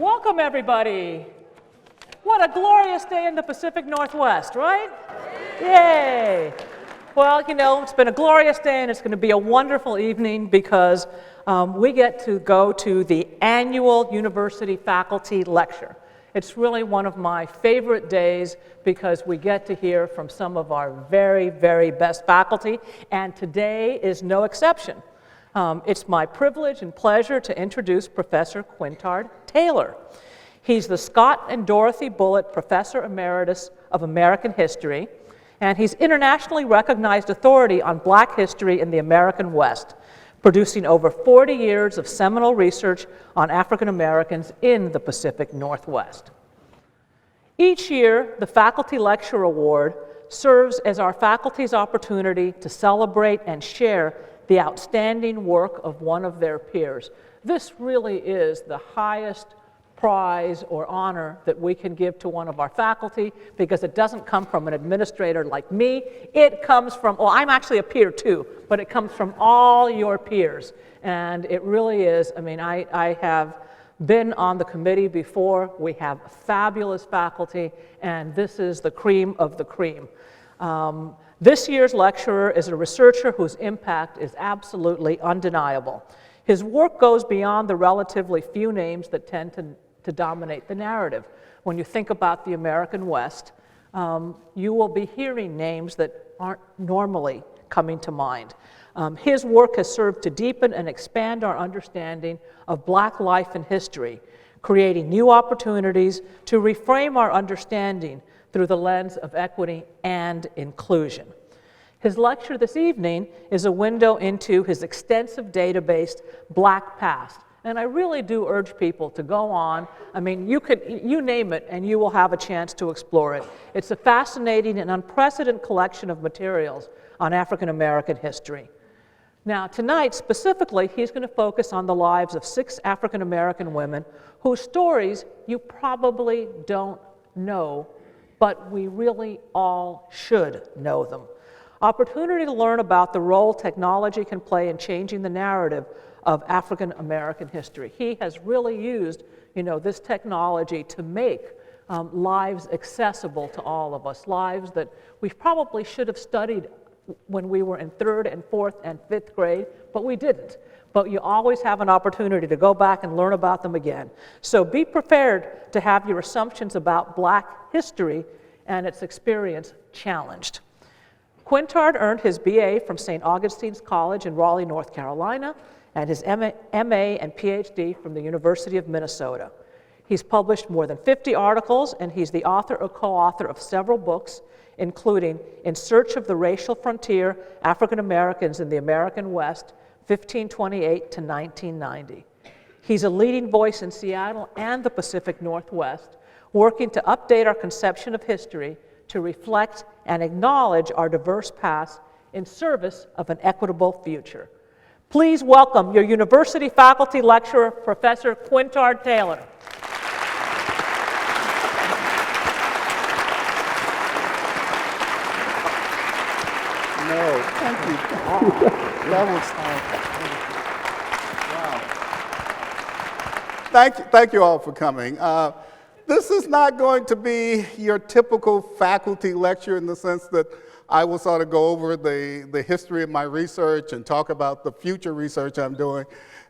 Welcome, everybody. What a glorious day in the Pacific Northwest, right? Yay! Well, you know, it's been a glorious day, and it's going to be a wonderful evening because we get to go to the annual university faculty lecture. It's really one of my favorite days because we get to hear from some of our very, very best faculty, and today is no exception. It's my privilege and pleasure to introduce Professor Quintard Taylor. He's the Scott and Dorothy Bullitt Professor Emeritus of American History, and he's internationally recognized authority on Black history in the American West, producing over 40 years of seminal research on African Americans in the Pacific Northwest. Each year, the Faculty Lecture Award serves as our faculty's opportunity to celebrate and share the outstanding work of one of their peers. This really is the highest prize or honor that we can give to one of our faculty because it doesn't come from an administrator like me. It comes from, well, I'm actually a peer too, but it comes from all your peers. And it really is, I mean, I have been on the committee before. We have fabulous faculty, and this is the cream of the cream. This year's lecturer is a researcher whose impact is absolutely undeniable. His work goes beyond the relatively few names that tend to dominate the narrative. When you think about the American West, you will be hearing names that aren't normally coming to mind. His work has served to deepen and expand our understanding of Black life and history, creating new opportunities to reframe our understanding through the lens of equity and inclusion. His lecture this evening is a window into his extensive database, BlackPast. And I really do urge people to go on. I mean, you name it, and you will have a chance to explore it. It's a fascinating and unprecedented collection of materials on African American history. Now, tonight, specifically, he's going to focus on the lives of 6 African American women whose stories you probably don't know, but we really all should know them. Opportunity to learn about the role technology can play in changing the narrative of African American history. He has really used, this technology to make lives accessible to all of us, lives that we probably should have studied when we were in 3rd and 4th and 5th grade, but we didn't. But you always have an opportunity to go back and learn about them again. So be prepared to have your assumptions about Black history and its experience challenged. Quintard earned his BA from St. Augustine's College in Raleigh, North Carolina, and his MA and PhD from the University of Minnesota. He's published more than 50 articles, and he's the author or co-author of several books, including In Search of the Racial Frontier, African Americans in the American West, 1528 to 1990. He's a leading voice in Seattle and the Pacific Northwest, working to update our conception of history to reflect and acknowledge our diverse past in service of an equitable future. Please welcome your university faculty lecturer, Professor Quintard Taylor. No, thank you. That was wow. Thank you all for coming. This is not going to be your typical faculty lecture in the sense that I will sort of go over the history of my research and talk about the future research I'm doing,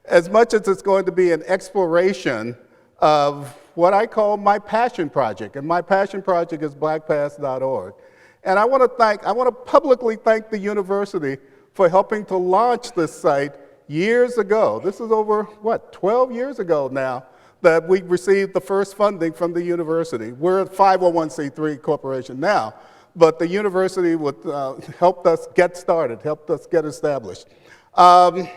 as much as it's going to be an exploration of what I call my passion project. And my passion project is BlackPast.org. And I want to publicly thank the university for helping to launch this site years ago. This is over, 12 years ago now, that we received the first funding from the university. We're a 501c3 corporation now, but the university helped us get started, helped us get established. I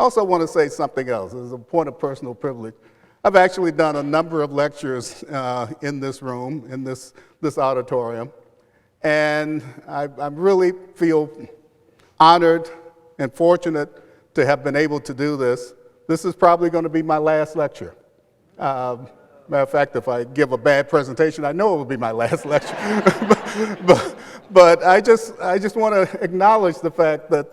also want to say something else as a point of personal privilege. I've actually done a number of lectures in this room, in this auditorium, and I really feel honored and fortunate to have been able to do this. This is probably going to be my last lecture. Matter of fact, if I give a bad presentation, I know it will be my last lecture. but I just want to acknowledge the fact that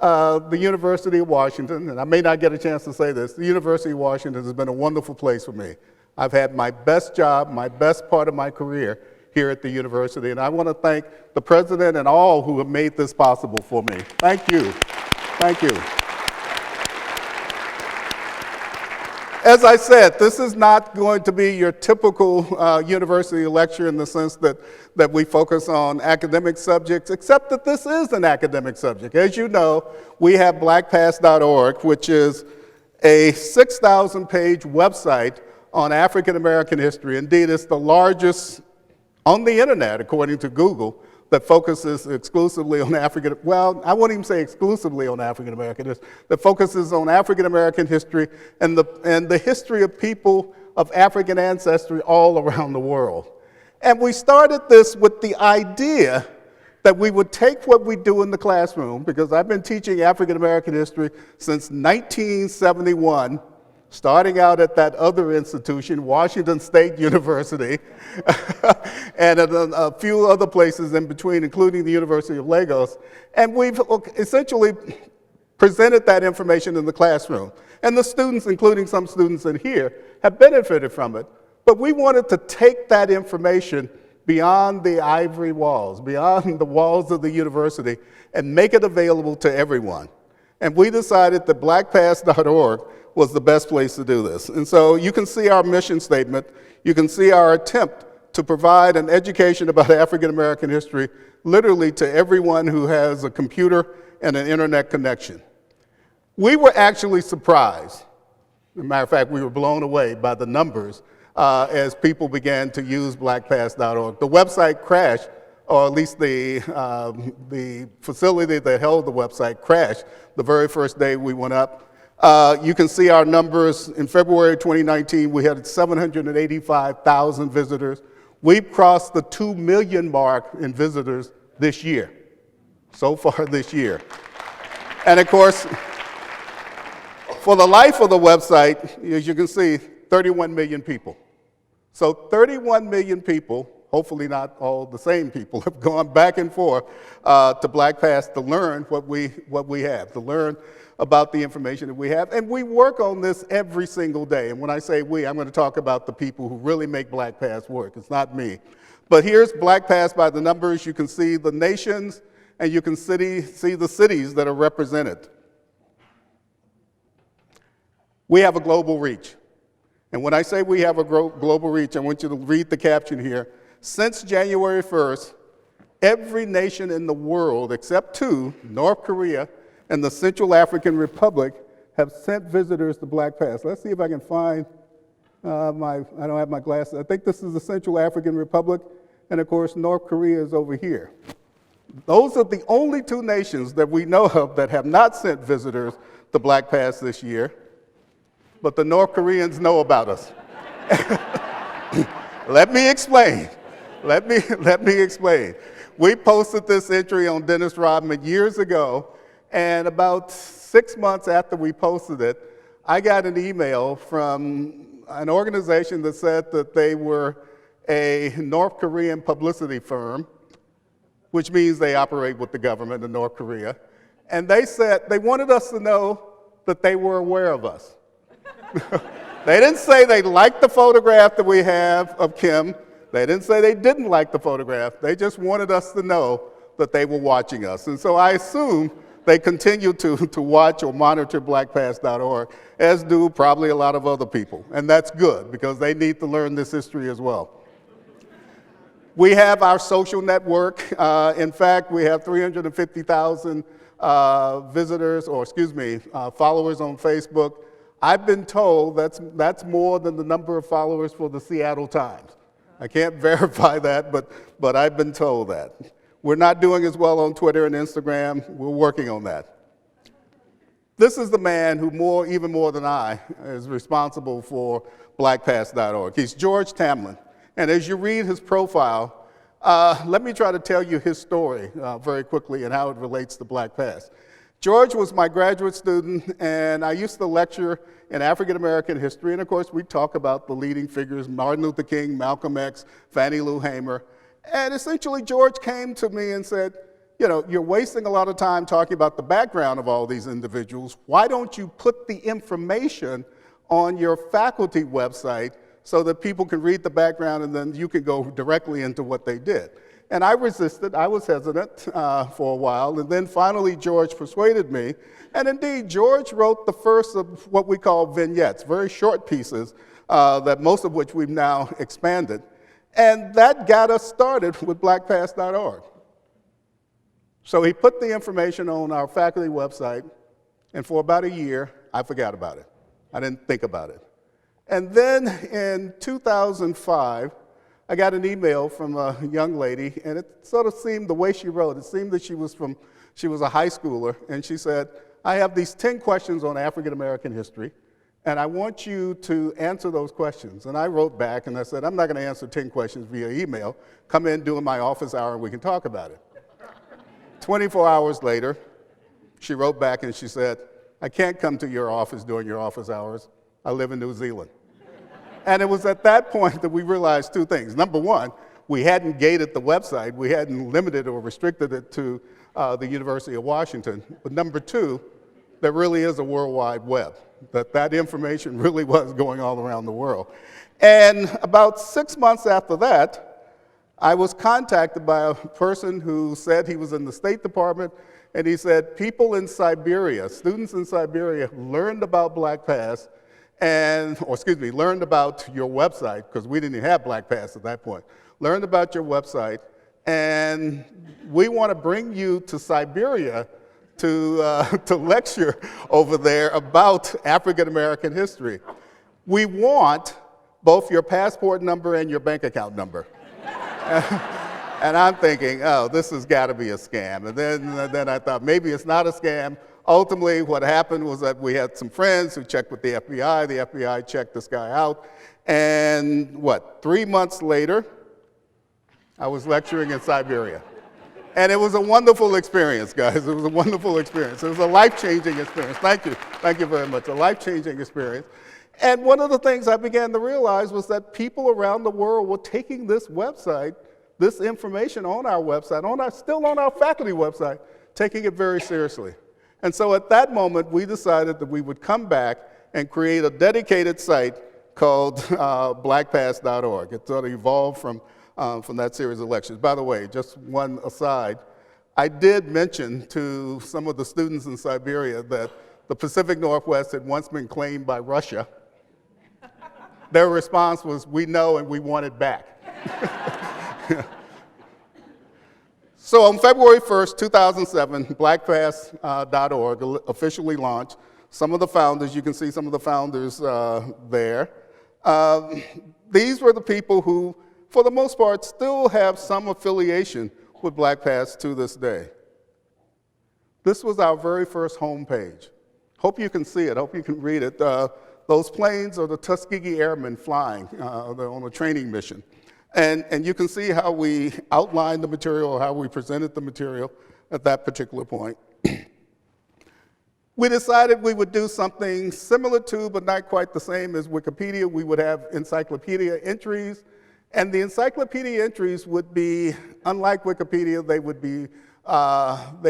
the University of Washington, and I may not get a chance to say this, the University of Washington has been a wonderful place for me. I've had my best job, my best part of my career here at the university, and I want to thank the president and all who have made this possible for me. Thank you. Thank you. As I said, this is not going to be your typical university lecture in the sense that we focus on academic subjects, except that this is an academic subject. As you know, we have BlackPast.org, which is a 6,000-page website on African American history. Indeed, it's the largest on the internet, according to Google, that focuses exclusively on African, well, I won't even say exclusively on African American history, that focuses on African American history and the history of people of African ancestry all around the world. And we started this with the idea that we would take what we do in the classroom, because I've been teaching African American history since 1971, starting out at that other institution, Washington State University, and at a few other places in between, including the University of Lagos. And we've essentially presented that information in the classroom. And the students, including some students in here, have benefited from it. But we wanted to take that information beyond the ivory walls, beyond the walls of the university, and make it available to everyone. And we decided that BlackPast.org was the best place to do this. And so you can see our mission statement. You can see our attempt to provide an education about African American history literally to everyone who has a computer and an internet connection. We were actually surprised. As a matter of fact, we were blown away by the numbers as people began to use BlackPast.org. The website crashed, or at least the facility that held the website crashed the very first day we went up. You can see our numbers. In February 2019, we had 785,000 visitors. We've crossed the 2 million mark in visitors this year, so far this year. And of course, for the life of the website, as you can see, 31 million people. So 31 million people, hopefully not all the same people, have gone back and forth to BlackPast to learn what we have, to learn about the information that we have. And we work on this every single day. And when I say we, I'm going to talk about the people who really make BlackPast work. It's not me. But here's BlackPast by the numbers. You can see the nations, and you can see the cities that are represented. We have a global reach. And when I say we have a global reach, I want you to read the caption here. Since January 1st, every nation in the world, except two, North Korea and the Central African Republic, have sent visitors to BlackPast. Let's see if I can find I don't have my glasses. I think this is the Central African Republic, and of course, North Korea is over here. Those are the only two nations that we know of that have not sent visitors to BlackPast this year, but the North Koreans know about us. Let me explain. Let me explain. We posted this entry on Dennis Rodman years ago, and about 6 months after we posted it, I got an email from an organization that said that they were a North Korean publicity firm, which means they operate with the government of North Korea. And they said they wanted us to know that they were aware of us. They didn't say they liked the photograph that we have of Kim. They didn't say they didn't like the photograph. They just wanted us to know that they were watching us. And so I assume they continue to watch or monitor BlackPast.org, as do probably a lot of other people. And that's good, because they need to learn this history as well. We have our social network. In fact, we have 350,000 visitors, or excuse me, followers on Facebook. I've been told that's more than the number of followers for the Seattle Times. I can't verify that, but I've been told that. We're not doing as well on Twitter and Instagram. We're working on that. This is the man who even more than I is responsible for BlackPast.org. He's George Tamlin. And as you read his profile, let me try to tell you his story very quickly and how it relates to BlackPast. George was my graduate student, and I used to lecture in African American history. And of course, we talk about the leading figures, Martin Luther King, Malcolm X, Fannie Lou Hamer. And essentially, George came to me and said, you know, you're wasting a lot of time talking about the background of all these individuals. Why don't you put the information on your faculty website so that people can read the background and then you can go directly into what they did. And I resisted. I was hesitant for a while, and then finally George persuaded me. And indeed, George wrote the first of what we call vignettes, very short pieces, that most of which we've now expanded. And that got us started with BlackPast.org. So he put the information on our faculty website, and for about a year, I forgot about it. I didn't think about it. And then in 2005, I got an email from a young lady, and it sort of seemed, the way she wrote, it seemed that she was a high schooler, and she said, I have these 10 questions on African American history, and I want you to answer those questions. And I wrote back and I said, I'm not going to answer 10 questions via email. Come in during my office hour and we can talk about it. 24 hours later, she wrote back and she said, I can't come to your office during your office hours. I live in New Zealand. And it was at that point that we realized two things. Number one, we hadn't gated the website. We hadn't limited or restricted it to the University of Washington. But number two, there really is a World Wide Web, that information really was going all around the world. And about 6 months after that, I was contacted by a person who said he was in the State Department, and he said people in Siberia, students in Siberia, learned about BlackPast, learned about your website, because we didn't even have BlackPast at that point, learned about your website, and we want to bring you to Siberia to lecture over there about African American history. We want both your passport number and your bank account number. And I'm thinking, oh, this has got to be a scam. And then I thought, maybe it's not a scam. Ultimately, what happened was that we had some friends who checked with the FBI. The FBI checked this guy out. And 3 months later, I was lecturing in Siberia. And it was a wonderful experience, guys. It was a wonderful experience. It was a life-changing experience. Thank you. Thank you very much. A life-changing experience. And one of the things I began to realize was that people around the world were taking this website, this information on our website, still on our faculty website, taking it very seriously. And so at that moment, we decided that we would come back and create a dedicated site called BlackPast.org. It sort of evolved from that series of lectures. By the way, just one aside, I did mention to some of the students in Siberia that the Pacific Northwest had once been claimed by Russia. Their response was, we know and we want it back. So on February 1st, 2007, BlackPast.org officially launched. Some of the founders, you can see some of the founders there. These were the people who, for the most part, still have some affiliation with BlackPast to this day. This was our very first homepage. Hope you can see it, hope you can read it. Those planes are the Tuskegee Airmen flying. They're on a training mission. And you can see how we outlined the material, how we presented the material at that particular point. We decided we would do something similar to, but not quite the same as Wikipedia. We would have encyclopedia entries. And the encyclopedia entries would be, unlike Wikipedia, they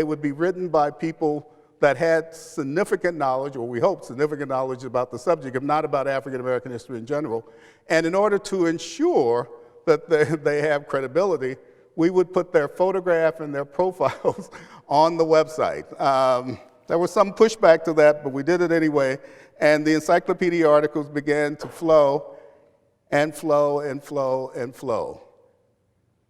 would be written by people that had significant knowledge, or we hope significant knowledge about the subject, if not about African American history in general. And in order to ensure that they have credibility, we would put their photograph and their profiles on the website. There was some pushback to that, but we did it anyway. And the encyclopedia articles began to flow and flow and flow and flow.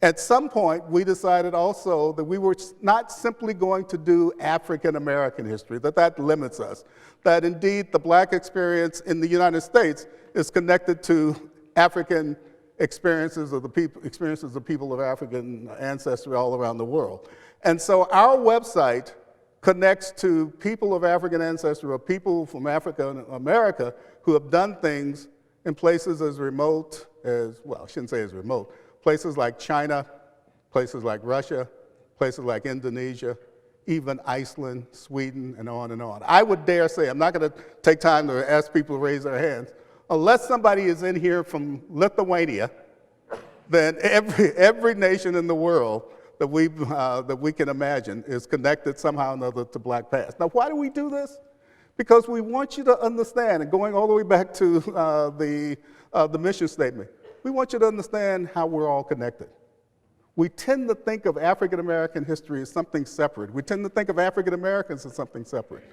At some point, we decided also that we were not simply going to do African American history, that limits us, that indeed the Black experience in the United States is connected to African experiences of people of African ancestry all around the world. And so our website connects to people of African ancestry, or people from Africa and America who have done things in places as remote as, well, I shouldn't say as remote, places like China, places like Russia, places like Indonesia, even Iceland, Sweden, and on and on. I would dare say, I'm not going to take time to ask people to raise their hands, unless somebody is in here from Lithuania, then every nation in the world that we can imagine is connected somehow or another to BlackPast. Now, why do we do this? because we want you to understand, and going all the way back to the mission statement, we want you to understand how we're all connected. We tend to think of African American history as something separate. We tend to think of African Americans as something separate.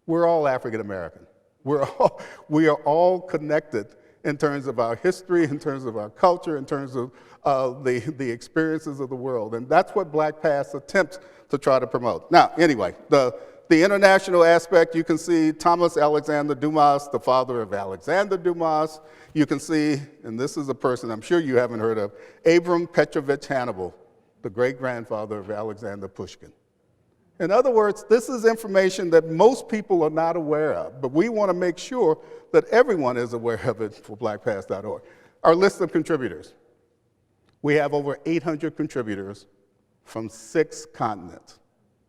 We're all African American. We are all connected in terms of our history, in terms of our culture, in terms of the experiences of the world. And that's what BlackPast attempts to try to promote. Now, anyway, the international aspect, you can see Thomas Alexander Dumas, the father of Alexander Dumas. You can see, and this is a person I'm sure you haven't heard of, Abram Petrovich Hannibal, the great-grandfather of Alexander Pushkin. In other words, this is information that most people are not aware of, but we want to make sure that everyone is aware of it for BlackPast.org. Our list of contributors. We have over 800 contributors from 6 continents.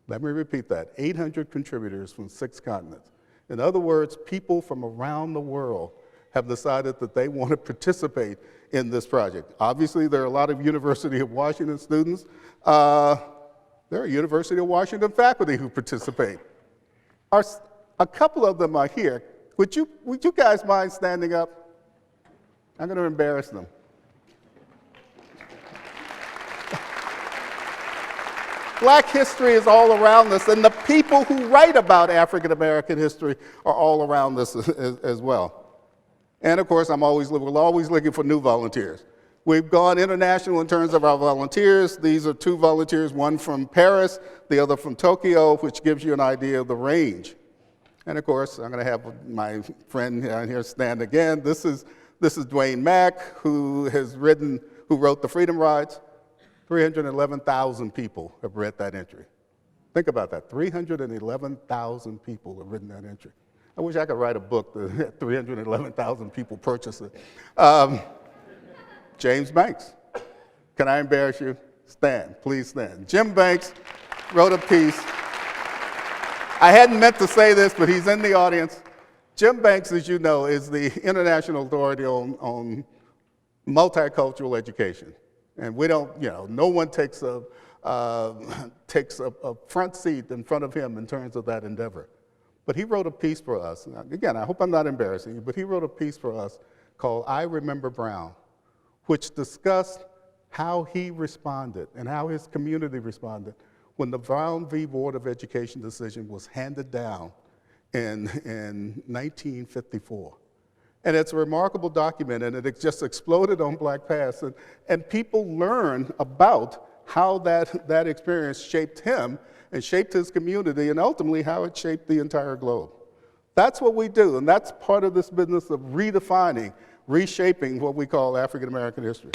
Let me repeat that, 800 contributors from 6 continents. In other words, people from around the world have decided that they want to participate in this project. Obviously, there are a lot of University of Washington students. There are University of Washington faculty who participate. A couple of them are here. Would you guys mind standing up? I'm going to embarrass them. Black history is all around us, and the people who write about African American history are all around us as well. And of course, we're always looking for new volunteers. We've gone international in terms of our volunteers. These are 2 volunteers, one from Paris, the other from Tokyo, which gives you an idea of the range. And of course, I'm going to have my friend down here stand again. This is Dwayne Mack, who wrote the Freedom Rides. 311,000 people have read that entry. Think about that, 311,000 people have written that entry. I wish I could write a book that 311,000 people purchase it. James Banks, can I embarrass you? Stand, please stand. Jim Banks wrote a piece. I hadn't meant to say this, but he's in the audience. Jim Banks, as you know, is the international authority on multicultural education. And we don't, no one takes a front seat in front of him in terms of that endeavor. But he wrote a piece for us. Now, again, I hope I'm not embarrassing you, but he wrote a piece for us called I Remember Brown, which discussed how he responded and how his community responded when the Brown v. Board of Education decision was handed down in 1954. And it's a remarkable document, and it just exploded on BlackPast, and people learn about how that experience shaped him and shaped his community, and ultimately how it shaped the entire globe. That's what we do, and that's part of this business of redefining, reshaping what we call African American history.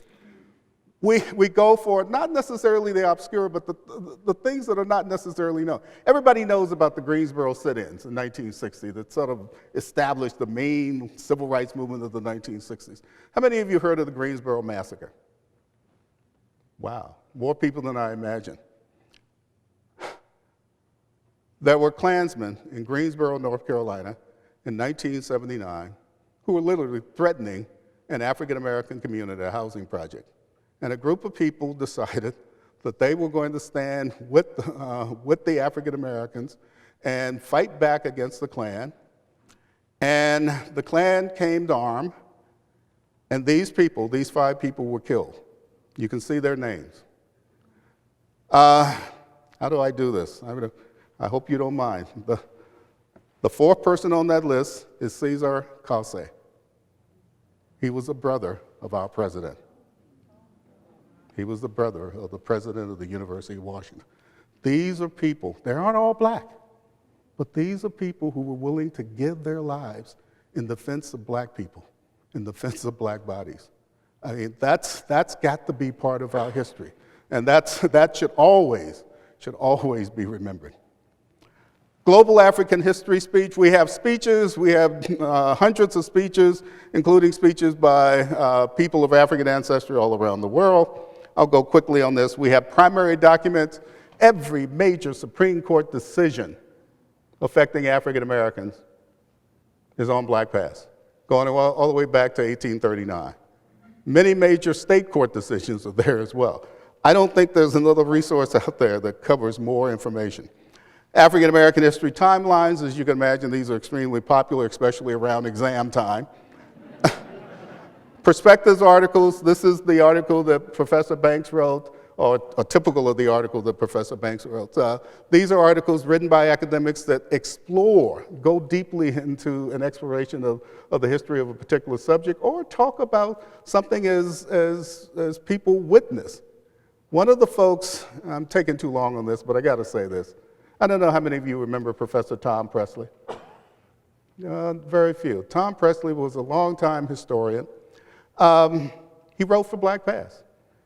We go for not necessarily the obscure, but the things that are not necessarily known. Everybody knows about the Greensboro sit-ins in 1960 that sort of established the main civil rights movement of the 1960s. How many of you heard of the Greensboro Massacre? Wow, more people than I imagined. There were Klansmen in Greensboro, North Carolina in 1979 who were literally threatening an African American community, a housing project. And a group of people decided that they were going to stand with the African Americans and fight back against the Klan. And the Klan came to arm, and these 5 people were killed. You can see their names. How do I do this? I hope you don't mind. The 4th person on that list is Cesar Cauce. He was a brother of our president. He was the brother of the president of the University of Washington. These are people, they aren't all black, but these are people who were willing to give their lives in defense of black people, in defense of black bodies. I mean, that's got to be part of our history, and that should always be remembered. Global African History Speech, we have speeches, we have hundreds of speeches, including speeches by people of African ancestry all around the world. I'll go quickly on this. We have primary documents. Every major Supreme Court decision affecting African Americans is on BlackPast, going all the way back to 1839. Many major state court decisions are there as well. I don't think there's another resource out there that covers more information. African American history timelines. As you can imagine, these are extremely popular, especially around exam time. Perspectives articles. This is the article that Professor Banks wrote, or typical of the article that Professor Banks wrote. These are articles written by academics that go deeply into an exploration of the history of a particular subject, or talk about something as people witness. One of the folks, I'm taking too long on this, but I gotta say this. I don't know how many of you remember Professor Tom Presley. Very few. Tom Presley was a longtime historian. He wrote for BlackPast.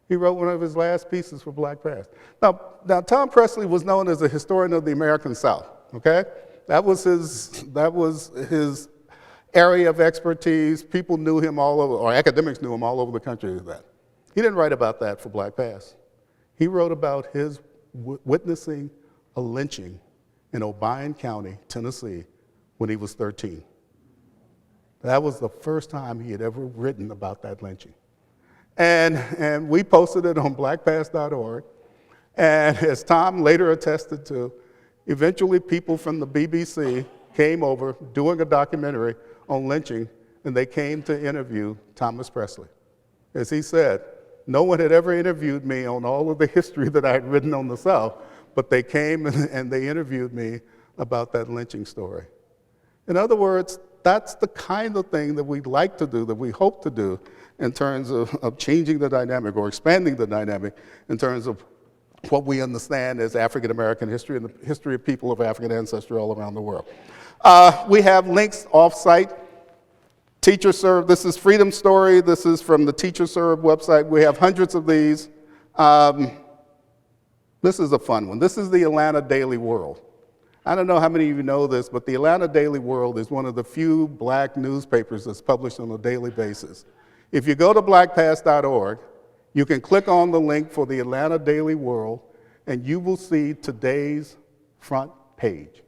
He wrote one of his last pieces for BlackPast. Now Tom Presley was known as a historian of the American South, okay? That was his area of expertise. People knew him all over, or academics knew him all over the country as that. He didn't write about that for BlackPast. He wrote about his witnessing a lynching in Obion County, Tennessee, when he was 13. That was the first time he had ever written about that lynching. And we posted it on blackpast.org. And as Tom later attested to, eventually people from the BBC came over doing a documentary on lynching, and they came to interview Thomas Presley. As he said, no one had ever interviewed me on all of the history that I had written on the South, but they came and they interviewed me about that lynching story. In other words, that's the kind of thing that we'd like to do, that we hope to do, in terms of changing the dynamic or expanding the dynamic in terms of what we understand as African American history and the history of people of African ancestry all around the world. We have links off-site. TeacherServe, this is Freedom Story. This is from the TeacherServe website. We have hundreds of these. This is a fun one. This is the Atlanta Daily World. I don't know how many of you know this, but the Atlanta Daily World is one of the few black newspapers that's published on a daily basis. If you go to blackpast.org, you can click on the link for the Atlanta Daily World, and you will see today's front page.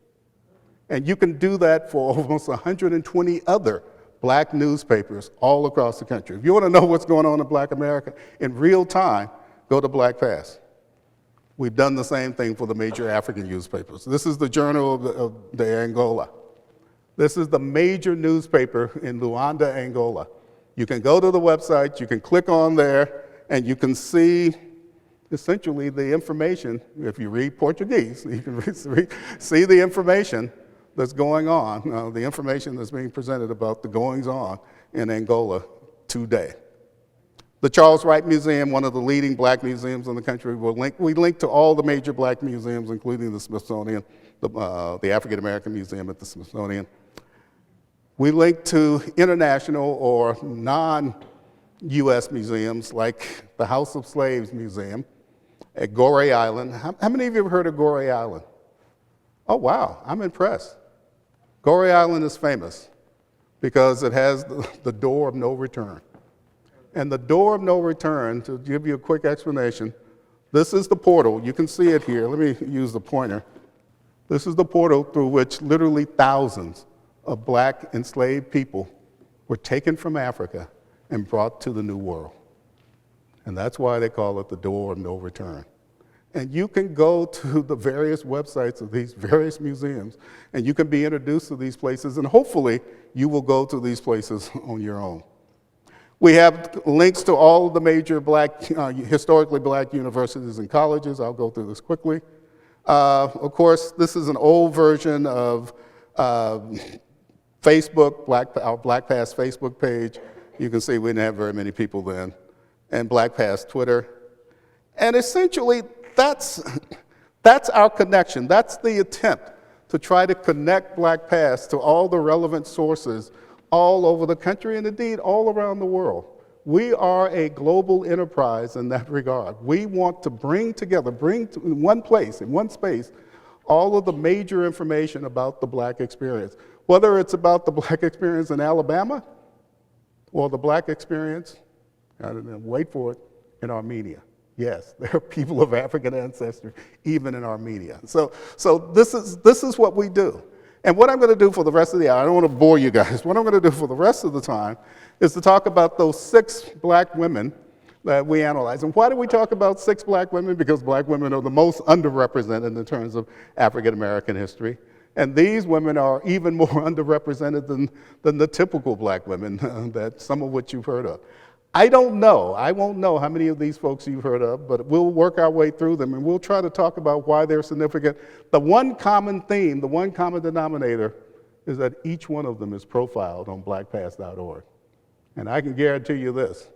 And you can do that for almost 120 other black newspapers all across the country. If you want to know what's going on in Black America in real time, go to BlackPast. We've done the same thing for the major African newspapers. This is the Journal of the Angola. This is the major newspaper in Luanda, Angola. You can go to the website, you can click on there, and you can see essentially the information. If you read Portuguese, you can see the information that's going on, the information that's being presented about the goings-on in Angola today. The Charles Wright Museum, one of the leading black museums in the country, we link to all the major black museums, including the Smithsonian, the African American Museum at the Smithsonian. We link to international or non-US museums like the House of Slaves Museum at Gorée Island. How many of you have heard of Gorée Island? Oh, wow, I'm impressed. Gorée Island is famous because it has the door of no return. And the door of no return, to give you a quick explanation, this is the portal. You can see it here. Let me use the pointer. This is the portal through which literally thousands of black enslaved people were taken from Africa and brought to the New World. And that's why they call it the door of no return. And you can go to the various websites of these various museums, and you can be introduced to these places, and hopefully you will go to these places on your own. We have links to all of the major historically black universities and colleges. I'll go through this quickly. Of course, this is an old version of Facebook, our BlackPast Facebook page. You can see we didn't have very many people then. And BlackPast Twitter. And essentially, that's our connection. That's the attempt to try to connect BlackPast to all the relevant sources all over the country and indeed all around the world. We are a global enterprise in that regard. We want to bring together, in one place, in one space, all of the major information about the black experience. Whether it's about the black experience in Alabama or the black experience, I don't know, wait for it, in Armenia. Yes, there are people of African ancestry even in Armenia. So this is what we do. And what I'm going to do for the rest of the hour, I don't want to bore you guys, what I'm going to do for the rest of the time is to talk about those 6 black women that we analyze. And why do we talk about 6 black women? Because black women are the most underrepresented in terms of African American history. And these women are even more underrepresented than the typical black women, that some of which you've heard of. I don't know, I won't know how many of these folks you've heard of, but we'll work our way through them and we'll try to talk about why they're significant. The one common theme, the one common denominator is that each one of them is profiled on BlackPast.org. And I can guarantee you this,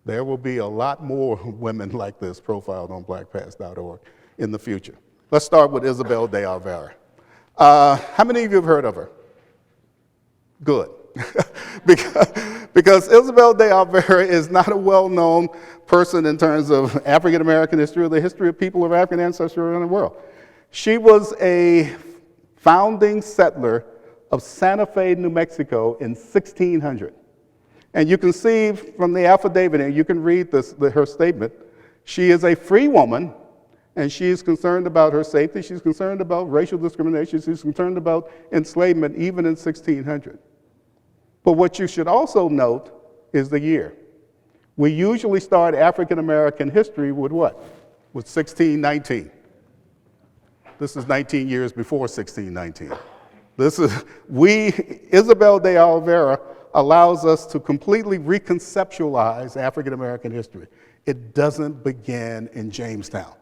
there will be a lot more women like this profiled on BlackPast.org in the future. Let's start with Isabel de Oliveira. How many of you have heard of her? Good. because Isabel de Oliveira is not a well-known person in terms of African American history or the history of people of African ancestry around the world. She was a founding settler of Santa Fe, New Mexico in 1600. And you can see from the affidavit, and you can read her statement, she is a free woman, and she is concerned about her safety. She's concerned about racial discrimination. She's concerned about enslavement, even in 1600. But what you should also note is the year. We usually start African American history with what? With 1619. This is 19 years before 1619. Isabel de Oliveira allows us to completely reconceptualize African American history. It doesn't begin in Jamestown.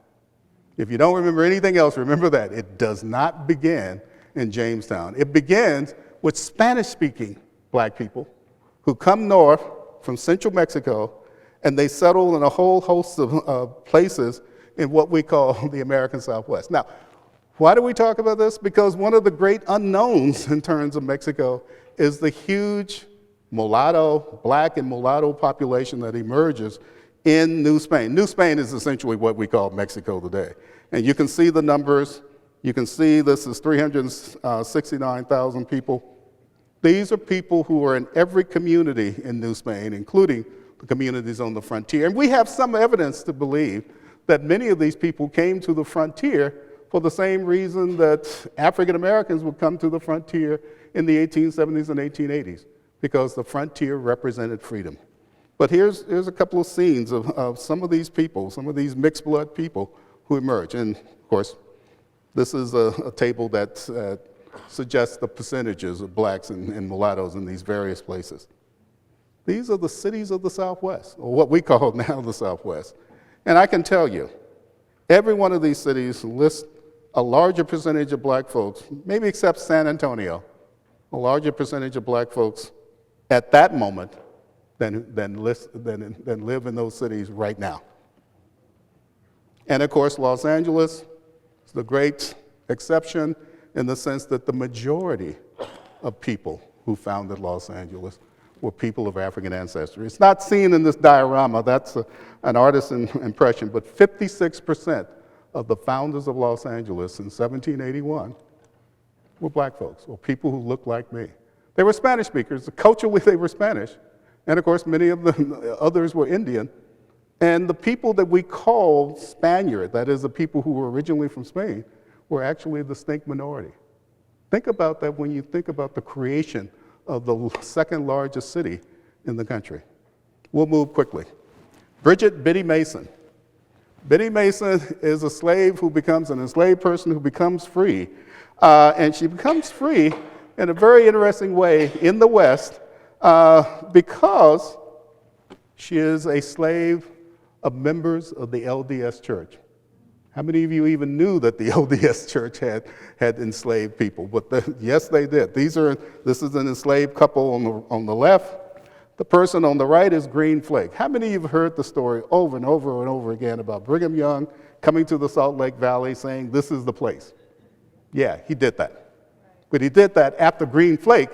If you don't remember anything else, remember that. It does not begin in Jamestown. It begins with Spanish-speaking black people who come north from central Mexico, and they settle in a whole host of places in what we call the American Southwest. Now, why do we talk about this? Because one of the great unknowns in terms of Mexico is the huge mulatto, black and mulatto population that emerges in New Spain. New Spain is essentially what we call Mexico today. And you can see the numbers. You can see this is 369,000 people. These are people who are in every community in New Spain, including the communities on the frontier. And we have some evidence to believe that many of these people came to the frontier for the same reason that African Americans would come to the frontier in the 1870s and 1880s, because the frontier represented freedom. But here's a couple of scenes of some of these people, some of these mixed blood people who emerge. And of course, this is a table that suggests the percentages of blacks and mulattoes in these various places. These are the cities of the Southwest, or what we call now the Southwest. And I can tell you, every one of these cities lists a larger percentage of black folks, maybe except San Antonio, a larger percentage of black folks at that moment than live in those cities right now. And of course, Los Angeles is the great exception in the sense that the majority of people who founded Los Angeles were people of African ancestry. It's not seen in this diorama, that's an artist's impression, but 56% of the founders of Los Angeles in 1781 were black folks, or people who looked like me. They were Spanish speakers, culturally they were Spanish, and of course many of the others were Indian. And the people that we call Spaniard, that is the people who were originally from Spain, were actually a distinct minority. Think about that when you think about the creation of the second largest city in the country. We'll move quickly. Bridget Biddy Mason. Biddy Mason is a slave who becomes an enslaved person who becomes free. And she becomes free in a very interesting way in the West because she is a slave of members of the LDS Church. How many of you even knew that the LDS Church had enslaved people? But yes, they did. This is an enslaved couple on the left. The person on the right is Green Flake. How many of you have heard the story over and over and over again about Brigham Young coming to the Salt Lake Valley saying, "This is the place"? Yeah, he did that. But he did that after Green Flake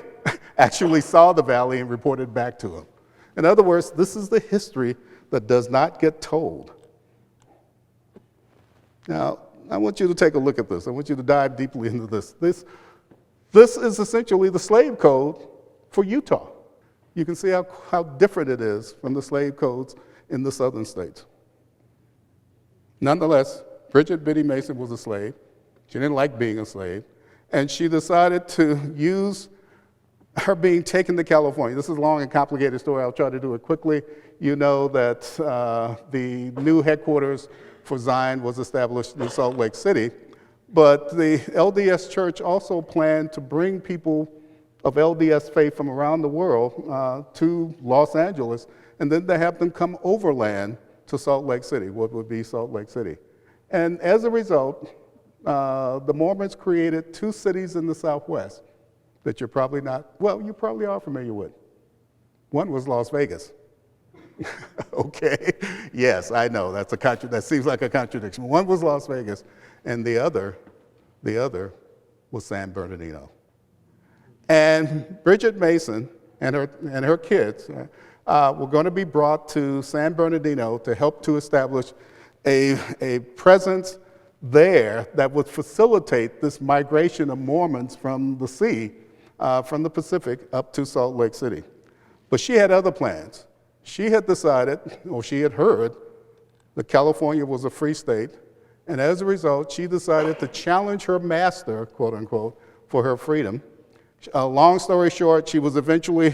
actually saw the valley and reported back to him. In other words, this is the history that does not get told. Now, I want you to take a look at this. I want you to dive deeply into this. This is essentially the slave code for Utah. You can see how different it is from the slave codes in the southern states. Nonetheless, Bridget Biddy Mason was a slave. She didn't like being a slave. And she decided to use her being taken to California. This is a long and complicated story. I'll try to do it quickly. You know that the new headquarters for Zion was established in Salt Lake City, but the LDS Church also planned to bring people of LDS faith from around the world to Los Angeles, and then to have them come overland to Salt Lake City, what would be Salt Lake City. And as a result, the Mormons created two cities in the Southwest that you're probably not, well, you probably are familiar with. One was Las Vegas. Okay, yes, I know, that seems like a contradiction. One was Las Vegas, and the other was San Bernardino. And Bridget Mason and her kids were going to be brought to San Bernardino to help to establish a presence there that would facilitate this migration of Mormons from the sea, from the Pacific up to Salt Lake City. But she had other plans. She had decided, or she had heard, that California was a free state, and as a result, she decided to challenge her master, quote unquote, for her freedom. Long story short, she eventually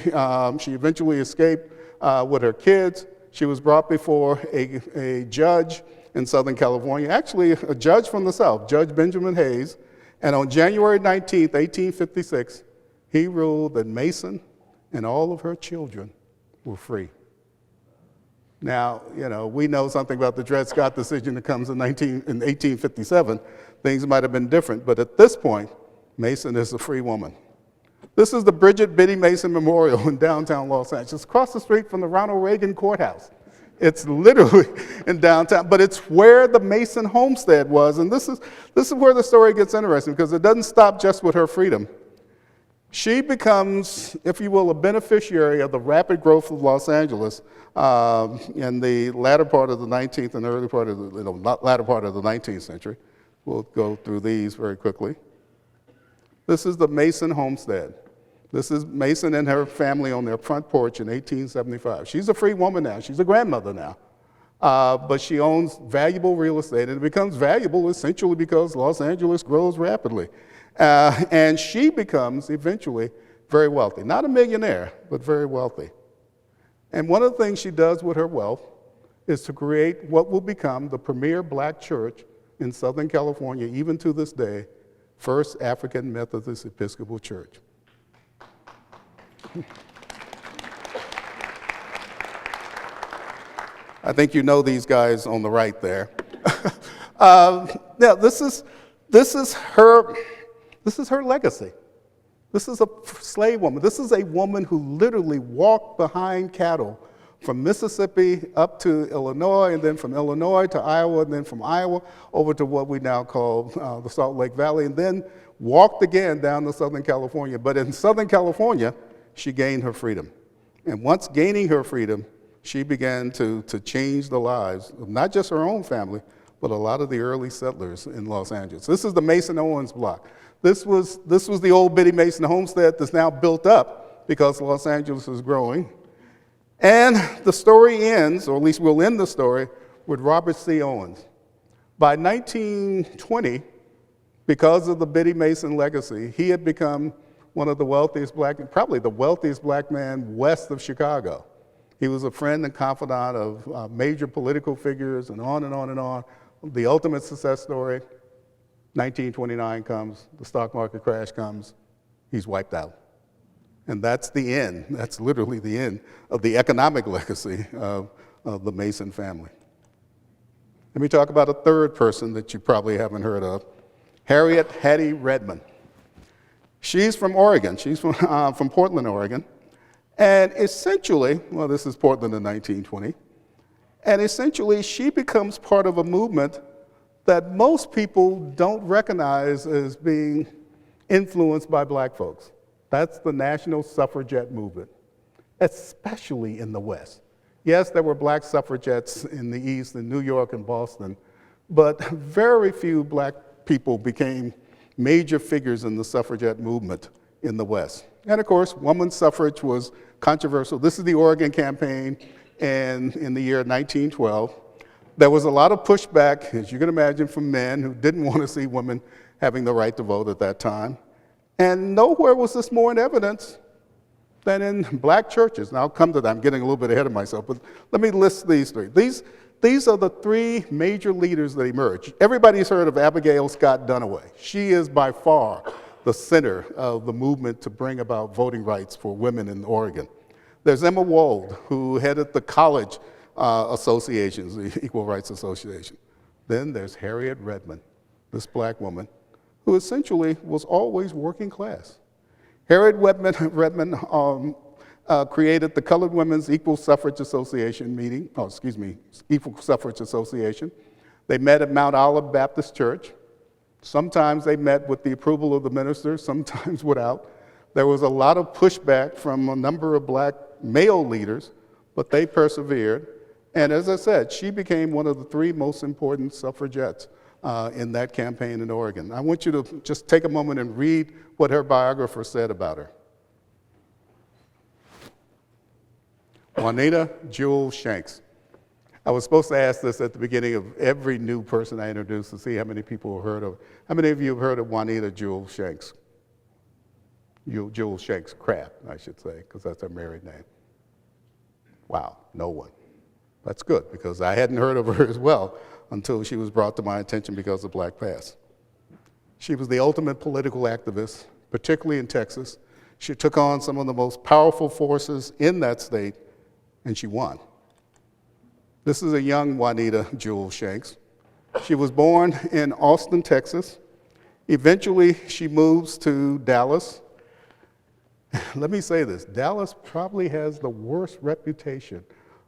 escaped with her kids. She was brought before a judge in Southern California, actually a judge from the South, Judge Benjamin Hayes, and on January 19th, 1856, he ruled that Mason and all of her children were free. Now, you know, we know something about the Dred Scott decision that comes in 1857. Things might have been different, but at this point, Mason is a free woman. This is the Bridget Biddy Mason Memorial in downtown Los Angeles, across the street from the Ronald Reagan Courthouse. It's literally in downtown, but it's where the Mason homestead was, and this is where the story gets interesting, because it doesn't stop just with her freedom. She becomes, if you will, a beneficiary of the rapid growth of Los Angeles in the latter part of the 19th and early part of the, latter part of the 19th century. We'll go through these very quickly. This is the Mason homestead. This is Mason and her family on their front porch in 1875. She's a free woman now. She's a grandmother now. But she owns valuable real estate, and it becomes valuable essentially because Los Angeles grows rapidly. And she becomes eventually very wealthy. Not a millionaire, but very wealthy. And one of the things she does with her wealth is to create what will become the premier black church in Southern California, even to this day, First African Methodist Episcopal Church. I think you know these guys on the right there. Now, this is her legacy. This is a slave woman. This is a woman who literally walked behind cattle from Mississippi up to Illinois, and then from Illinois to Iowa, and then from Iowa over to what we now call the Salt Lake Valley, and then walked again down to Southern California. But in Southern California, she gained her freedom. And once gaining her freedom, she began to change the lives of not just her own family, but a lot of the early settlers in Los Angeles. This is the Mason Owens block. This was the old Biddy Mason homestead that's now built up because Los Angeles is growing. And the story ends, or at least we'll end the story, with Robert C. Owens. By 1920, because of the Biddy Mason legacy, he had become one of the wealthiest probably the wealthiest black man west of Chicago. He was a friend and confidant of major political figures, and on and on and on. The ultimate success story, 1929 comes, the stock market crash comes, he's wiped out. And that's the end, that's literally the end of the economic legacy of the Mason family. Let me talk about a third person that you probably haven't heard of, Harriet H Redmond. She's from Oregon, she's from Portland, Oregon. And essentially, well, this is Portland in 1920, and essentially she becomes part of a movement that most people don't recognize as being influenced by black folks. That's the national suffragette movement, especially in the West. Yes, there were black suffragettes in the East, in New York and Boston, but very few black people became major figures in the suffragette movement in the West. And of course, women's suffrage was controversial. This is the Oregon campaign in the year 1912. There was a lot of pushback, as you can imagine, from men who didn't want to see women having the right to vote at that time. And nowhere was this more in evidence than in black churches. And I'll come to that. I'm getting a little bit ahead of myself, but let me list these three. These are the three major leaders that emerged. Everybody's heard of Abigail Scott Duniway. She is by far the center of the movement to bring about voting rights for women in Oregon. There's Emma Wold, who headed the college associations, the Equal Rights Association. Then there's Harriet Redmond, this black woman, who essentially was always working class. Harriet Redmond created the Colored Women's Equal Suffrage Association Equal Suffrage Association. They met at Mount Olive Baptist Church. Sometimes they met with the approval of the minister, sometimes without. There was a lot of pushback from a number of black male leaders, but they persevered. And as I said, she became one of the three most important suffragettes in that campaign in Oregon. I want you to just take a moment and read what her biographer said about her. Juanita Jewell Shanks. I was supposed to ask this at the beginning of every new person I introduced to see how many people have heard of. How many of you have heard of Juanita Jewell Shanks? Jewell Shanks Craft, I should say, because that's her married name. Wow, no one. That's good, because I hadn't heard of her as well until she was brought to my attention because of BlackPast. She was the ultimate political activist, particularly in Texas. She took on some of the most powerful forces in that state, and she won. This is a young Juanita Jewell Shanks. She was born in Austin, Texas. Eventually, she moves to Dallas. Let me say this, Dallas probably has the worst reputation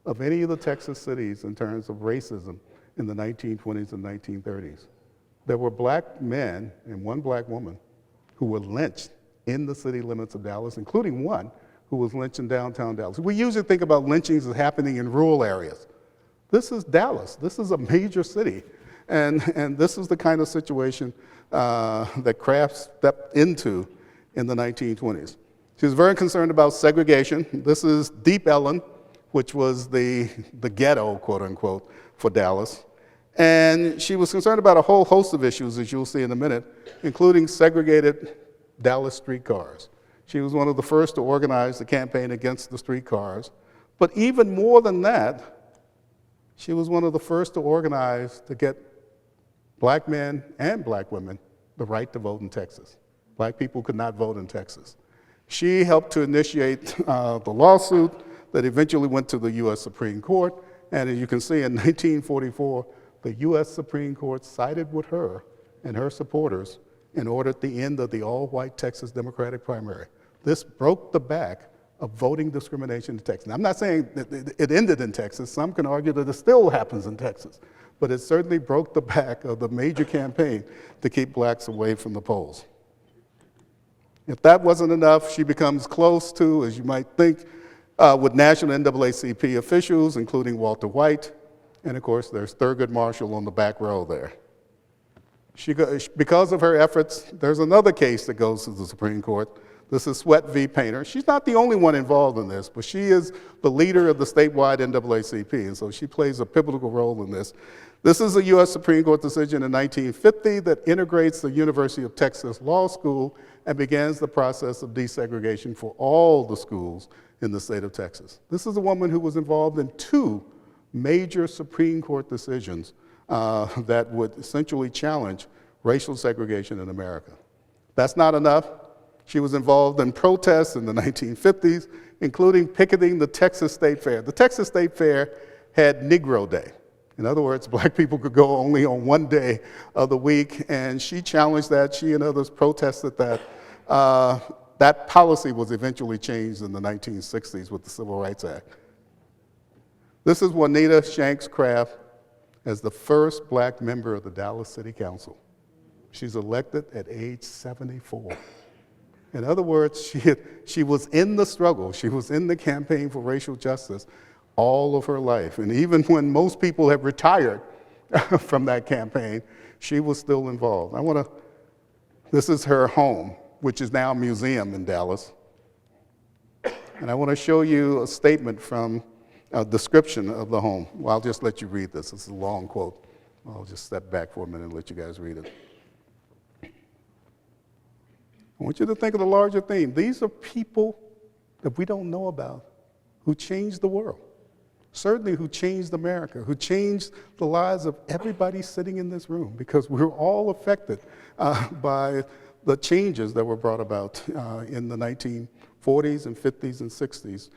of any of the Texas cities in terms of racism in the 1920s and 1930s. There were black men and one black woman who were lynched in the city limits of Dallas, including one who was lynched in downtown Dallas. We usually think about lynchings as happening in rural areas. This is Dallas. This is a major city. And this is the kind of situation that Kraft stepped into in the 1920s. She was very concerned about segregation. This is Deep Ellum, which was the ghetto, quote unquote, for Dallas. And she was concerned about a whole host of issues, as you'll see in a minute, including segregated Dallas streetcars. She was one of the first to organize the campaign against the streetcars. But even more than that, she was one of the first to organize to get black men and black women the right to vote in Texas. Black people could not vote in Texas. She helped to initiate the lawsuit that eventually went to the U.S. Supreme Court. And as you can see, in 1944, the U.S. Supreme Court sided with her and her supporters and ordered the end of the all-white Texas Democratic primary. This broke the back of voting discrimination in Texas. Now, I'm not saying that it ended in Texas. Some can argue that it still happens in Texas. But it certainly broke the back of the major campaign to keep blacks away from the polls. If that wasn't enough, she becomes close to, as you might think, with national NAACP officials, including Walter White. And of course, there's Thurgood Marshall on the back row there. Because of her efforts, there's another case that goes to the Supreme Court. This is Sweat v. Painter. She's not the only one involved in this, but she is the leader of the statewide NAACP, and so she plays a pivotal role in this. This is a U.S. Supreme Court decision in 1950 that integrates the University of Texas Law School and begins the process of desegregation for all the schools in the state of Texas. This is a woman who was involved in two major Supreme Court decisions that would essentially challenge racial segregation in America. That's not enough. She was involved in protests in the 1950s, including picketing the Texas State Fair. The Texas State Fair had Negro Day. In other words, black people could go only on one day of the week, and she challenged that. She and others protested that. That policy was eventually changed in the 1960s with the Civil Rights Act. This is Juanita Shanks Craft as the first black member of the Dallas City Council. She's elected at age 74. In other words, she was in the struggle. She was in the campaign for racial justice all of her life. And even when most people have retired from that campaign, she was still involved. This is her home, which is now a museum in Dallas. And I want to show you a statement from a description of the home. Well, I'll just let you read this. This is a long quote. I'll just step back for a minute and let you guys read it. I want you to think of the larger theme. These are people that we don't know about who changed the world. Certainly who changed America, who changed the lives of everybody sitting in this room, because we're all affected by the changes that were brought about in the 1940s and 50s and 60s.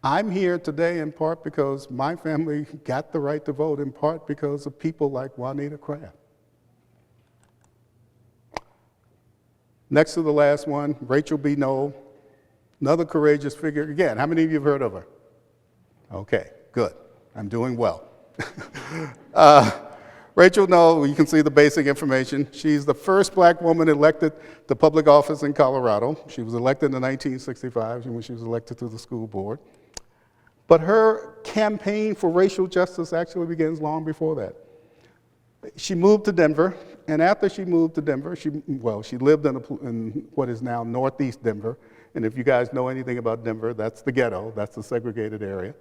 I'm here today in part because my family got the right to vote, in part because of people like Juanita Craft. Next to the last one, Rachel Beno, another courageous figure. Again, how many of you have heard of her? Okay, good. I'm doing well. Rachel, no, you can see the basic information. She's the first black woman elected to public office in Colorado. She was elected in 1965 when she was elected to the school board. But her campaign for racial justice actually begins long before that. She moved to Denver, and after she moved to Denver, she lived in what is now Northeast Denver. And if you guys know anything about Denver, that's the ghetto, that's the segregated area,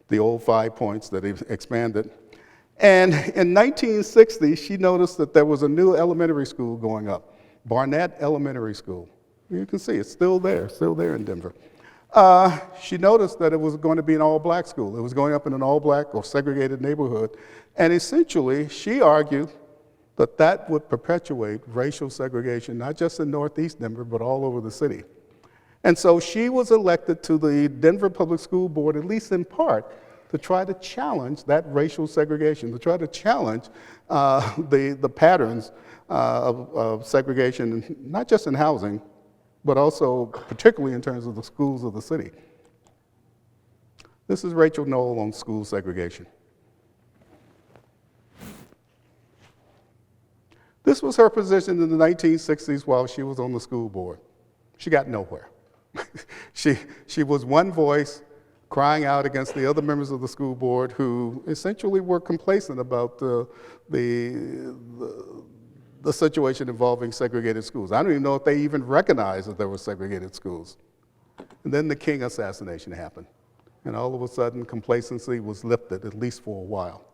the old 5 points that they've expanded. And in 1960, she noticed that there was a new elementary school going up, Barnett Elementary School. You can see it's still there in Denver. She noticed that it was going to be an all-black school. It was going up in an all-black or segregated neighborhood. And essentially, she argued that that would perpetuate racial segregation, not just in Northeast Denver, but all over the city. And so she was elected to the Denver Public School Board, at least in part, to try to challenge that racial segregation, to try to challenge the patterns of segregation, not just in housing, but also particularly in terms of the schools of the city. This is Rachel Noel on school segregation. This was her position in the 1960s while she was on the school board. She got nowhere. She was one voice crying out against the other members of the school board who essentially were complacent about the situation involving segregated schools. I don't even know if they even recognized that there were segregated schools. And then the King assassination happened. And all of a sudden, complacency was lifted, at least for a while.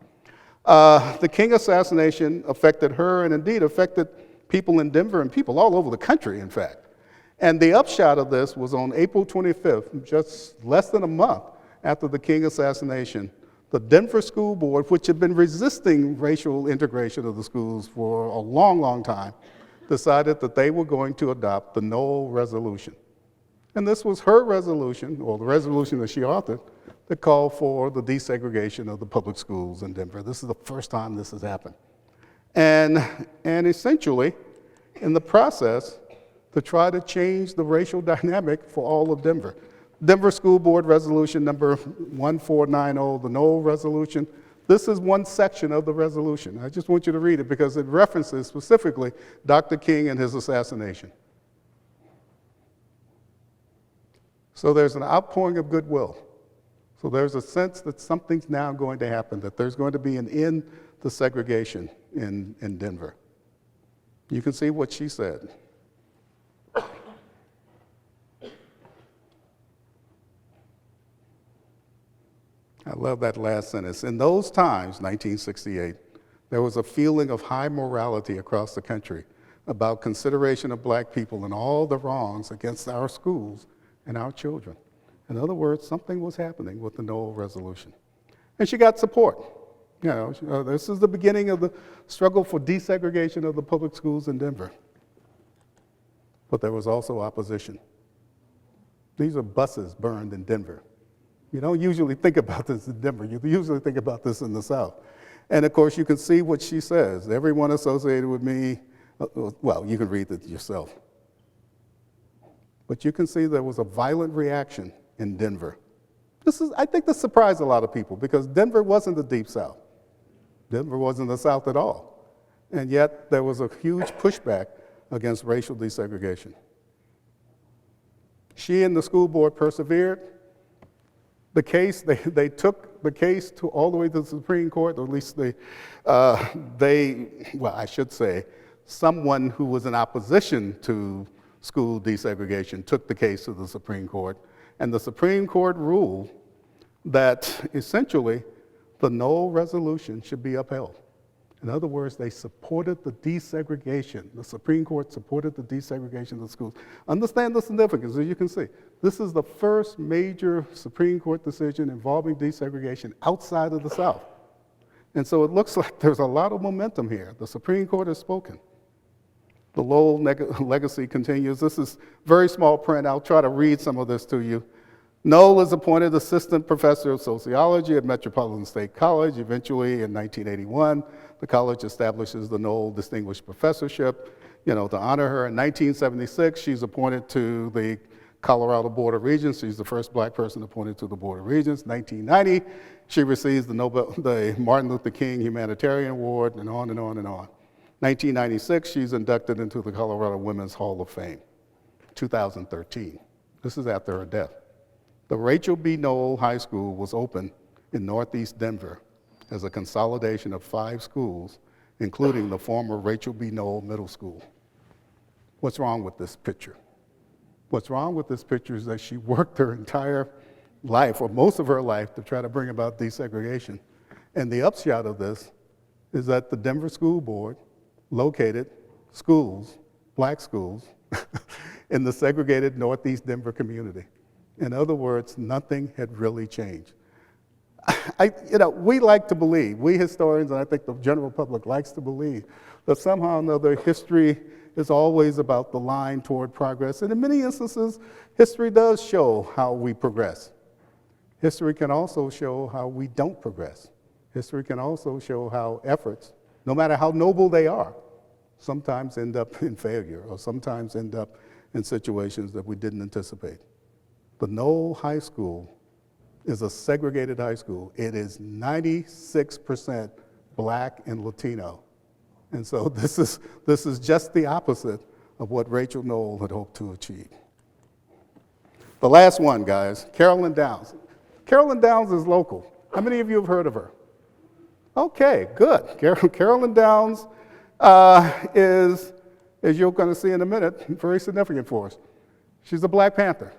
The King assassination affected her and indeed affected people in Denver and people all over the country, in fact. And the upshot of this was on April 25th, just less than a month after the King assassination, the Denver School Board, which had been resisting racial integration of the schools for a long, long time, decided that they were going to adopt the Noel Resolution. And this was her resolution, or the resolution that she authored, that called for the desegregation of the public schools in Denver. This is the first time this has happened. And essentially, in the process, to try to change the racial dynamic for all of Denver. Denver School Board Resolution number 1490, the Noel Resolution. This is one section of the resolution. I just want you to read it because it references specifically Dr. King and his assassination. So there's an outpouring of goodwill. So there's a sense that something's now going to happen, that there's going to be an end to segregation in Denver. You can see what she said. I love that last sentence. In those times, 1968, there was a feeling of high morality across the country about consideration of black people and all the wrongs against our schools and our children. In other words, something was happening with the Noel Resolution. And she got support. You know, this is the beginning of the struggle for desegregation of the public schools in Denver. But there was also opposition. These are buses burned in Denver. You don't usually think about this in Denver. You usually think about this in the South. And of course, you can see what she says. Everyone associated with me, well, you can read it yourself. But you can see there was a violent reaction in Denver. I think this surprised a lot of people because Denver wasn't the Deep South. Denver wasn't the South at all. And yet there was a huge pushback against racial desegregation. She and the school board persevered. The case, they took the case to all the way to the Supreme Court, or at least I should say, someone who was in opposition to school desegregation took the case to the Supreme Court. And the Supreme Court ruled that essentially the Noel Resolution should be upheld. In other words, they supported the desegregation. The Supreme Court supported the desegregation of schools. Understand the significance, as you can see. This is the first major Supreme Court decision involving desegregation outside of the South. And so it looks like there's a lot of momentum here. The Supreme Court has spoken. The Lowell legacy continues. This is very small print. I'll try to read some of this to you. Noll is appointed assistant professor of sociology at Metropolitan State College. Eventually, in 1981, the college establishes the Noll Distinguished Professorship, to honor her. In 1976, she's appointed to the Colorado Board of Regents. She's the first black person appointed to the Board of Regents. 1990, she receives the Martin Luther King Humanitarian Award, and on and on and on. 1996, she's inducted into the Colorado Women's Hall of Fame. 2013, this is after her death. The Rachel B. Noll High School was opened in Northeast Denver as a consolidation of 5 schools, including the former Rachel B. Noll Middle School. What's wrong with this picture? What's wrong with this picture is that she worked her entire life, or most of her life, to try to bring about desegregation. And the upshot of this is that the Denver School Board located schools, black schools, in the segregated Northeast Denver community. In other words, nothing had really changed. We like to believe, we historians, and I think the general public likes to believe, that somehow or another history is always about the line toward progress. And in many instances, history does show how we progress. History can also show how we don't progress. History can also show how efforts, no matter how noble they are, sometimes end up in failure, or sometimes end up in situations that we didn't anticipate. The Noll High School is a segregated high school. It is 96% black and Latino. And so this is just the opposite of what Rachel Noll had hoped to achieve. The last one, guys, Carolyn Downs. Carolyn Downs is local. How many of you have heard of her? Okay, good. Carolyn Downs is, as you're going to see in a minute, very significant for us. She's a Black Panther.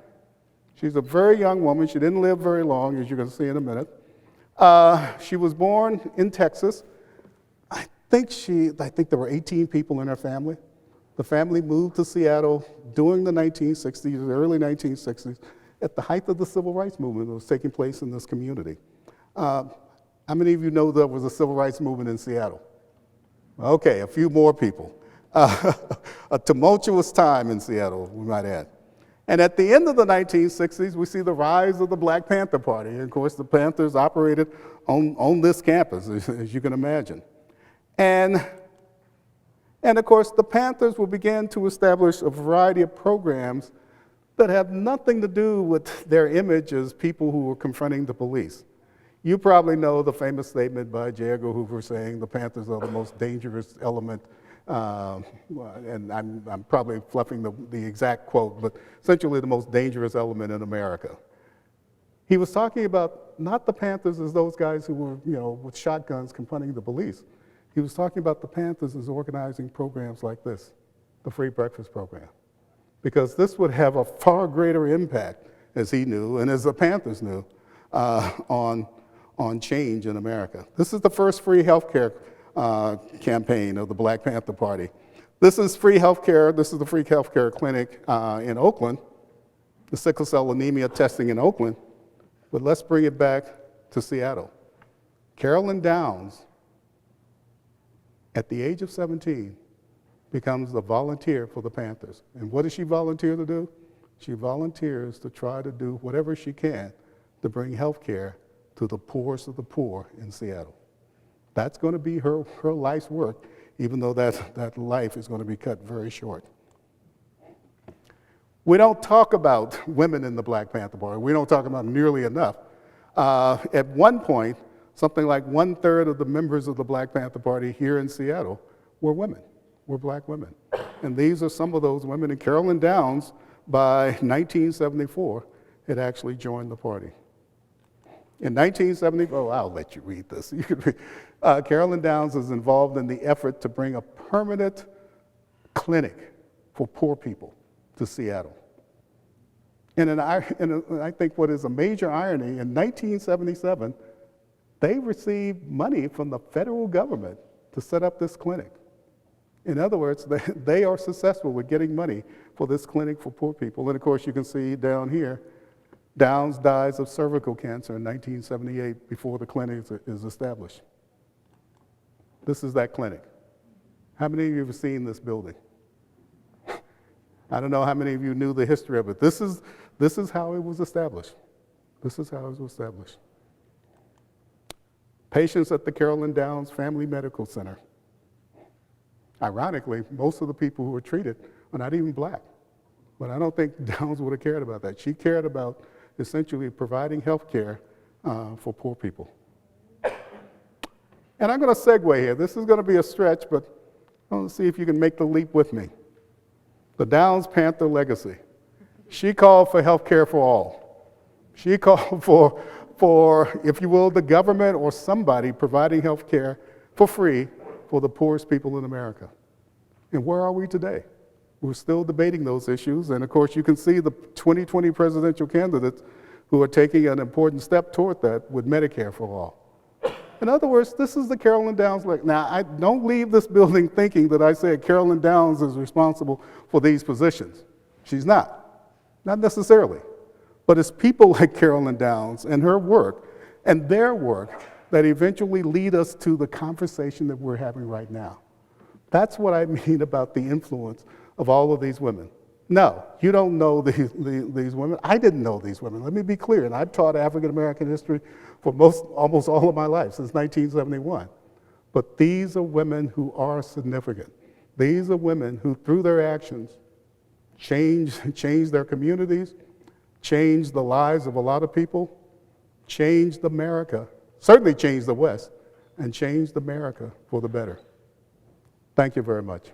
She's a very young woman. She didn't live very long, as you're going to see in a minute. She was born in Texas. I think there were 18 people in her family. The family moved to Seattle during the 1960s, the early 1960s, at the height of the civil rights movement that was taking place in this community. How many of you know there was a civil rights movement in Seattle? Okay, a few more people. A tumultuous time in Seattle, we might add. And at the end of the 1960s, we see the rise of the Black Panther Party. And of course, the Panthers operated on this campus, as you can imagine. And of course, the Panthers will begin to establish a variety of programs that have nothing to do with their image as people who were confronting the police. You probably know the famous statement by J. Edgar Hoover saying the Panthers are the most dangerous element, and I'm probably fluffing the exact quote, but essentially the most dangerous element in America. He was talking about not the Panthers as those guys who were, with shotguns confronting the police. He was talking about the Panthers as organizing programs like this, the free breakfast program, because this would have a far greater impact, as he knew, and as the Panthers knew, on change in America. This is the first free healthcare campaign of the Black Panther Party. This is free healthcare. This is the free healthcare clinic in Oakland, the sickle cell anemia testing in Oakland. But let's bring it back to Seattle. Carolyn Downs, at the age of 17, becomes a volunteer for the Panthers. And what does she volunteer to do? She volunteers to try to do whatever she can to bring health care to the poorest of the poor in Seattle. That's going to be her life's work, even though that life is going to be cut very short. We don't talk about women in the Black Panther Party. We don't talk about nearly enough. At one point, something like 1/3 of the members of the Black Panther Party here in Seattle were women, were black women. And these are some of those women. And Carolyn Downs, by 1974, had actually joined the party. In 1974, I'll let you read this. You can read. Carolyn Downs is involved in the effort to bring a permanent clinic for poor people to Seattle. And I think what is a major irony, in 1977, they received money from the federal government to set up this clinic. In other words, they are successful with getting money for this clinic for poor people. And of course, you can see down here, Downs dies of cervical cancer in 1978 before the clinic is established. This is that clinic. How many of you have seen this building? I don't know how many of you knew the history of it. This is how it was established. This is how it was established. Patients at the Carolyn Downs Family Medical Center. Ironically, most of the people who were treated are not even black. But I don't think Downs would have cared about that. She cared about essentially providing health care for poor people. And I'm going to segue here. This is going to be a stretch, but I want to see if you can make the leap with me. The Downs Panther legacy. She called for health care for all. She called for, if you will, the government or somebody providing health care for free for the poorest people in America. And where are we today? We're still debating those issues. And of course, you can see the 2020 presidential candidates who are taking an important step toward that with Medicare for all. In other words, this is the Carolyn Downs. Now, I don't leave this building thinking that I said Carolyn Downs is responsible for these positions. She's not necessarily. But it's people like Carolyn Downs and her work and their work that eventually lead us to the conversation that we're having right now. That's what I mean about the influence of all of these women. No, you don't know these women. I didn't know these women. Let me be clear. And I've taught African American history for almost all of my life, since 1971. But these are women who are significant. These are women who, through their actions, changed their communities, changed the lives of a lot of people, changed America, certainly changed the West, and changed America for the better. Thank you very much.